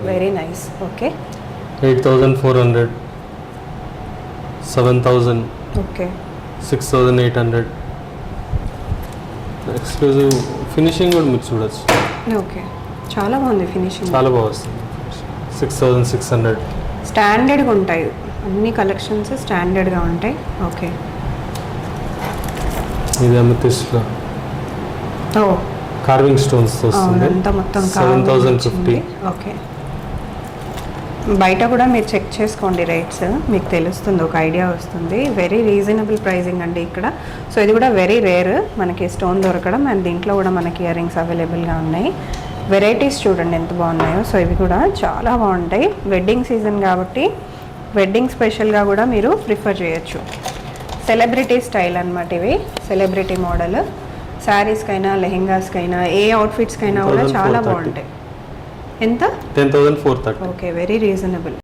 Very nice. Okay 8400, 7000, okay 6800. Exclusive finishing కూడా మీరు చూడొచ్చు. ఓకే చాలా బాగుంది ఫినిషింగ్, చాలా బాగా వస్తుంది. 6600. స్టాండర్డ్గా ఉంటాయి అన్ని కలెక్షన్స్, స్టాండర్డ్గా ఉంటాయి. ఓకే ఇది అమెథిస్ట్లో కార్వింగ్ స్టోన్స్ వస్తుంది. అంతా మొత్తం 7050. ఓకే బయట కూడా మీరు చెక్ చేసుకోండి రేట్స్, మీకు తెలుస్తుంది, ఒక ఐడియా వస్తుంది. వెరీ రీజనబుల్ ప్రైజింగ్ అండి ఇక్కడ. సో ఇది కూడా వెరీ రేర్ మనకి స్టోన్ దొరకడం, అండ్ దీంట్లో కూడా మనకి ఇయర్ రింగ్స్ అవైలబుల్గా ఉన్నాయి. వెరైటీస్ చూడండి ఎంత బాగున్నాయో. సో ఇవి కూడా చాలా బాగుంటాయి. వెడ్డింగ్ సీజన్ కాబట్టి వెడ్డింగ్ స్పెషల్గా కూడా మీరు ప్రిఫర్ చేయొచ్చు. సెలబ్రిటీ స్టైల్ అనమాట ఇవి, సెలబ్రిటీ మోడల్. శారీస్కైనా లెహెంగాస్కైనా ఏ అవుట్ఫిట్స్కైనా కూడా చాలా బాగుంటాయి. ఎంత? 10,430. Okay very reasonable.